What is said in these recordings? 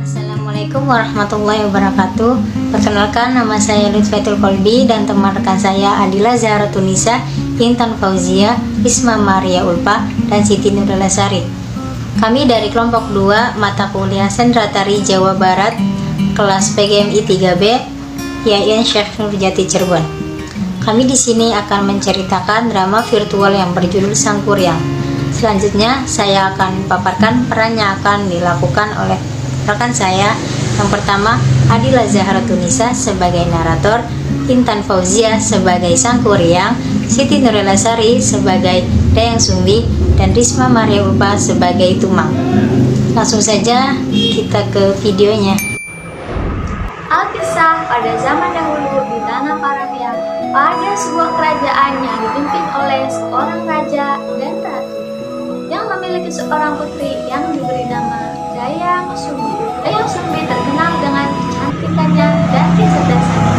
Assalamualaikum warahmatullahi wabarakatuh. Perkenalkan, nama saya Lutfatul Kolbi dan teman rekan saya Adila Zahratunisa, Intan Fauzia, Isma Maria Ulfa, dan Siti Nurlasari. Kami dari kelompok 2 mata kuliah Sendra Tari Jawa Barat, kelas PGMI 3B, YIN Syekh Nurjati Cirebon. Kami di sini akan menceritakan drama virtual yang berjudul Sang Kuryang. Selanjutnya, saya akan paparkan peran yang akan dilakukan oleh rekan saya. Yang pertama, Adila Zahratunisa sebagai narator, Intan Fauzia sebagai Sang Kuryang, Siti Nurlasari sebagai Dayang Sumbi, dan Risma Maria Ulfa sebagai Tumang. Langsung saja kita ke videonya. Alkisah pada zaman dahulu di tanah Parabia, pada sebuah kerajaan yang dipimpin oleh seorang raja dan ratu yang memiliki seorang putri yang diberi nama Dayang Sumbi. Dayang Sumbi terkenal dengan kecantikannya dan kecerdasannya.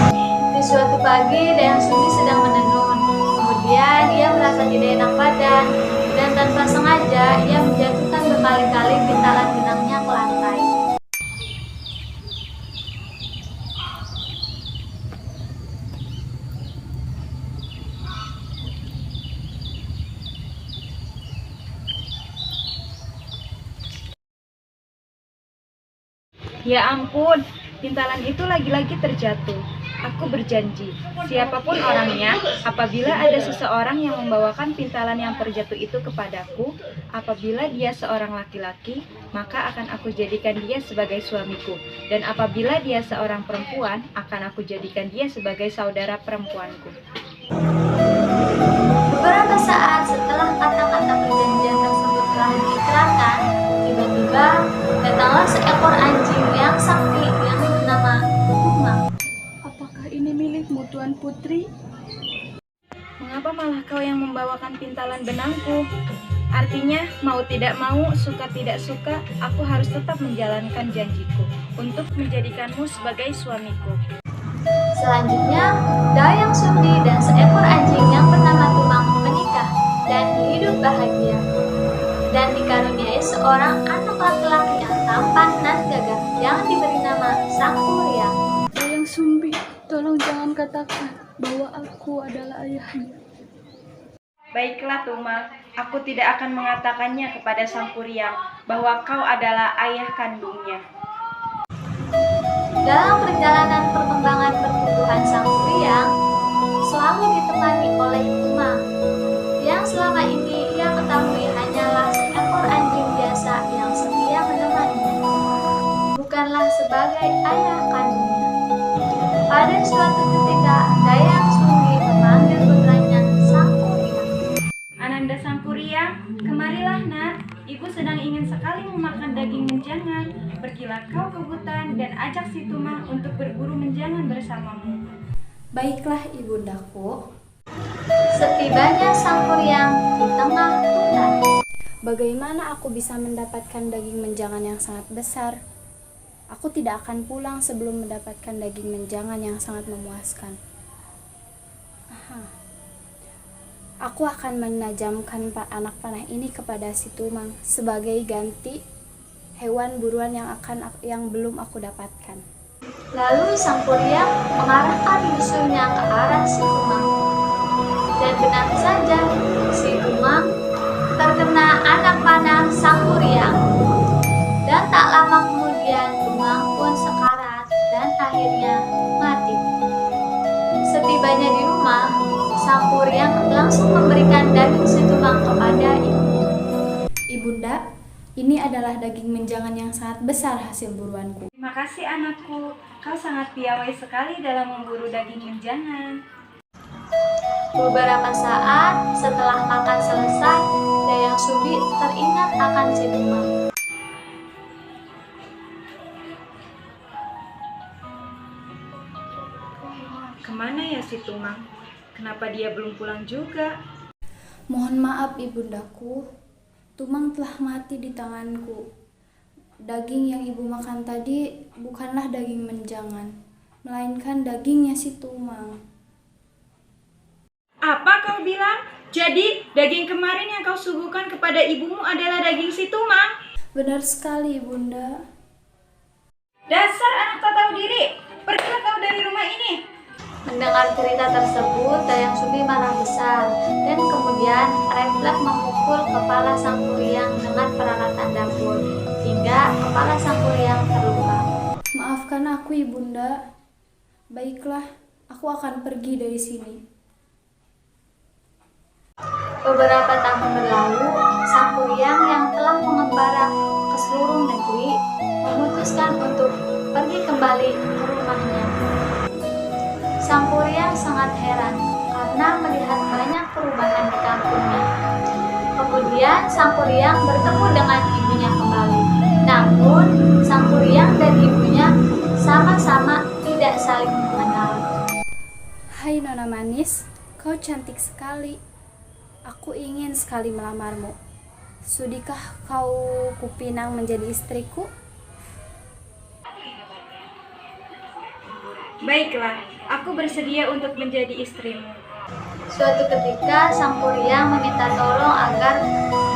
Di suatu pagi, Dayang Sumbi sedang menenun. Kemudian ia merasa tidak enak badan dan tanpa sengaja ia menjatuhkan berkali-kali pintalan benangnya ke lantai. Ya ampun, pintalan itu lagi-lagi terjatuh. Aku berjanji, siapapun orangnya, apabila ada seseorang yang membawakan pintalan yang terjatuh itu kepadaku, apabila dia seorang laki-laki, maka akan aku jadikan dia sebagai suamiku. Dan apabila dia seorang perempuan, akan aku jadikan dia sebagai saudara perempuanku. Beberapa saat setelah kata-kata perjanjian tersebut telah diikrarkan, tiba-tiba datanglah seekor anjing yang sakti yang bernama Tumang. Apakah ini milikmu, Tuan Putri? Mengapa malah kau yang membawakan pintalan benangku? Artinya, mau tidak mau, suka tidak suka, aku harus tetap menjalankan janjiku untuk menjadikanmu sebagai suamiku. Selanjutnya, Dayang Sumbi dan seekor anjing yang bernama Tumang menikah dan hidup bahagia. Dan dikaruniai seorang anak laki-laki yang tampan dan gagah yang diberi nama Sang Kuryang. Dayang Sumbi, tolong jangan katakan bahwa aku adalah ayahnya. Baiklah Tumang, aku tidak akan mengatakannya kepada Sang Kuryang bahwa kau adalah ayah kandungnya. Dalam perjalanan perkembangan pertumbuhan Sang Kuryang selalu ditemani oleh Tumang, yang selama ini ia ketahui hanyalah seekor anjing biasa yang setia menemaninya, bukanlah sebagai ayah kandungnya. Pada suatu ketika, Dayang Sumbi memanggil putranya Sang Kuryang. Ananda Sang Kuryang, kemarilah nak, ibu sedang ingin sekali memakan daging menjangan. Pergilah kau ke hutan dan ajak si Tumang untuk berburu menjangan bersamamu. Baiklah ibundaku. Setibanya Sang Kuryang di tengah hutan, Bagaimana aku bisa mendapatkan daging menjangan yang sangat besar? Aku tidak akan pulang sebelum mendapatkan daging menjangan yang sangat memuaskan. Aku akan menajamkan anak panah ini kepada si Tumang sebagai ganti hewan buruan yang belum aku dapatkan. lalu Sang Kuryang mengarahkan musuhnya ke arah si Tumang. Dan benar saja, si Tumang terkena anak panah Sang Kuryang. Dan tak lama kemudian Tumang pun sekarat dan akhirnya mati. Setibanya di rumah, Sang Kuryang langsung memberikan daging si Tumang kepada ibunya. Ibunda, ini adalah daging menjangan yang sangat besar hasil buruanku. Terima kasih anakku, kau sangat piawai sekali dalam memburu daging menjangan. Beberapa saat setelah makan selesai, Dayang Sumbi teringat akan si Tumang. Kemana ya si Tumang? Kenapa dia belum pulang juga? Mohon maaf ibundaku, Tumang telah mati di tanganku. Daging yang ibu makan tadi bukanlah daging menjangan, melainkan dagingnya si Tumang. Apa kau bilang? Jadi daging kemarin yang kau suguhkan kepada ibumu adalah daging si Tumang? Benar sekali, Bunda. Dasar anak tak tahu diri, pergilah kau dari rumah ini. Mendengar cerita tersebut, Dayang Sumbi marah besar dan kemudian refleks memukul kepala sang kuryang dengan peralatan dapur hingga kepala sang kuryang terluka. Maafkan aku, Ibunda. Baiklah, aku akan pergi dari sini. Beberapa tahun berlalu, sang kuryang yang telah mengembara ke seluruh negeri memutuskan untuk pergi kembali ke rumahnya. Sang kuryang sangat heran karena melihat banyak perubahan di kampungnya. Kemudian sang kuryang bertemu dengan ibunya kembali. Namun, sang kuryang dan ibunya sama-sama tidak saling mengenal. Hai Nona Manis, kau cantik sekali. Aku ingin sekali melamarmu. Sudikah kau kupinang menjadi istriku? Baiklah, aku bersedia untuk menjadi istrimu. Suatu ketika, sang kuryang meminta tolong agar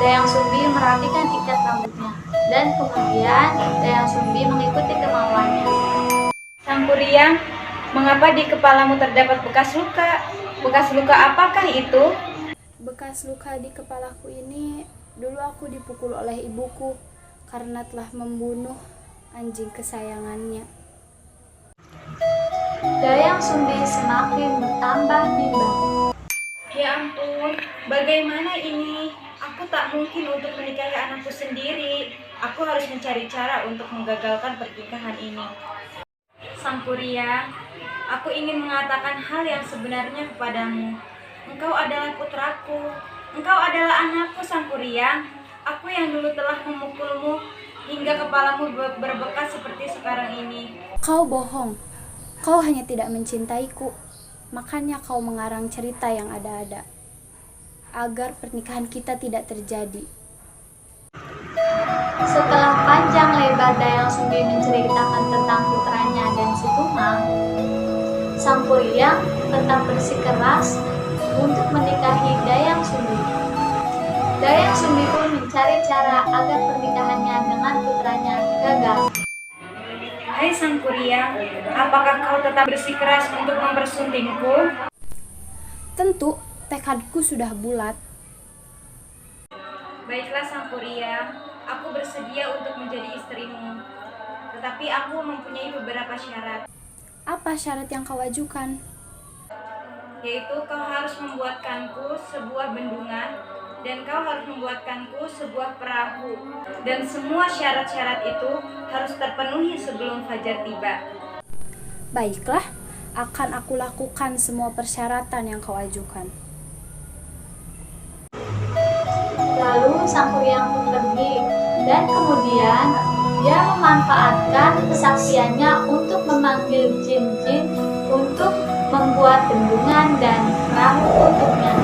Dayang Sumbi merapikan ikat rambutnya. Dan kemudian Dayang Sumbi mengikuti kemauannya. Sang kuryang, mengapa di kepalamu terdapat bekas luka? Bekas luka apakah itu? Bekas luka di kepalaku ini dulu aku dipukul oleh ibuku karena telah membunuh anjing kesayangannya. Dayang Sumbi semakin bertambah bimbang. Ya ampun, bagaimana ini? Aku tak mungkin untuk menikahi anakku sendiri. Aku harus mencari cara untuk menggagalkan pernikahan ini. Sang kuryang, aku ingin mengatakan hal yang sebenarnya kepadamu. Engkau adalah putraku. Engkau adalah anakku, sang kuryang. Aku yang dulu telah memukulmu hingga kepalamu berbekas seperti sekarang ini. Kau bohong. Kau hanya tidak mencintaiku. Makanya kau mengarang cerita yang ada-ada agar pernikahan kita tidak terjadi. Setelah panjang lebar Dayang Sumbi menceritakan tentang putranya dan si Tumang, sang kuryang tetap bersikeras untuk menikahi Dayang Sumbi. Dayang Sumbi pun mencari cara agar pernikahannya dengan putranya gagal. Hai sang kuryang, apakah kau tetap bersikeras untuk mempersuntingku? Tentu, tekadku sudah bulat. Baiklah sang kuryang, aku bersedia untuk menjadi istrimu. Tetapi aku mempunyai beberapa syarat. Apa syarat yang kau ajukan? Yaitu kau harus membuatkanku sebuah bendungan dan kau harus membuatkanku sebuah perahu. Dan semua syarat-syarat itu harus terpenuhi sebelum fajar tiba. Baiklah, akan aku lakukan semua persyaratan yang kau ajukan. Lalu sang kuryang pun pergi dan kemudian dia memanfaatkan kesaktiannya untuk memanggil jin-jin untuk membuat bendungan dan perahu untuknya.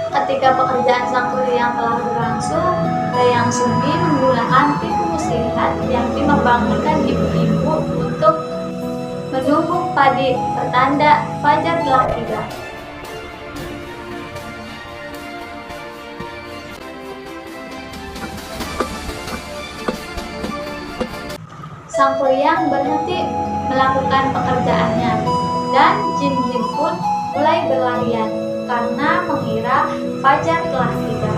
Ketika pekerjaan sang kuryang telah berlangsung, Dayang Sumbi menggunakan tipu muslihat yang membangunkan ibu-ibu untuk menumbuk padi pertanda fajar telah tiba. Sang kuryang berhenti melakukan pekerjaannya dan jin-jin pun mulai berlarian karena mengira fajar telah tiba.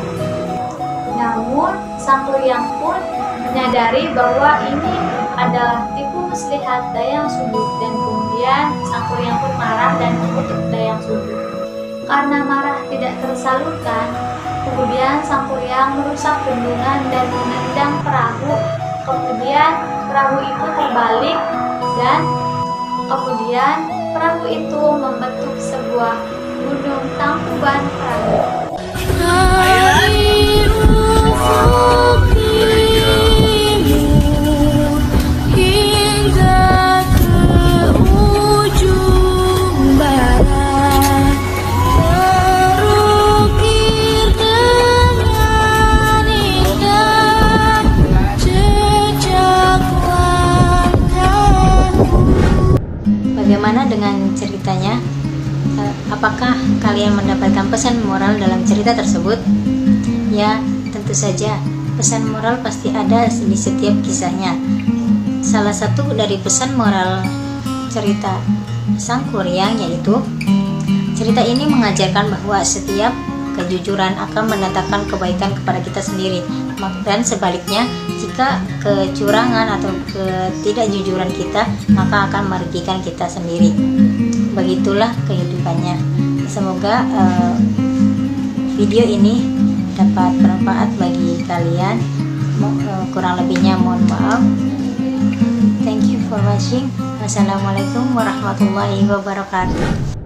Namun, sang kuryang pun menyadari bahwa ini adalah tipu muslihat Dayang Sumbi dan kemudian sang kuryang pun marah dan mengutuk Dayang Sumbi. Karena marah tidak tersalurkan, kemudian sang kuryang merusak bendungan dan menendang perahu. Kemudian perahu itu terbalik dan kemudian perahu itu membentuk sebuah gunung tangkuban perahu. dengan ceritanya. Apakah kalian mendapatkan pesan moral dalam cerita tersebut? Ya, tentu saja. Pesan moral pasti ada di setiap kisahnya. Salah satu dari pesan moral cerita Sang Kuryang yaitu cerita ini mengajarkan bahwa setiap kejujuran akan mendatangkan kebaikan kepada kita sendiri, dan sebaliknya jika kecurangan atau ketidakjujuran kita maka akan merugikan kita sendiri. Begitulah kehidupannya. Semoga video ini dapat bermanfaat bagi kalian. Kurang lebihnya mohon maaf. Thank you for watching. Wassalamualaikum warahmatullahi wabarakatuh.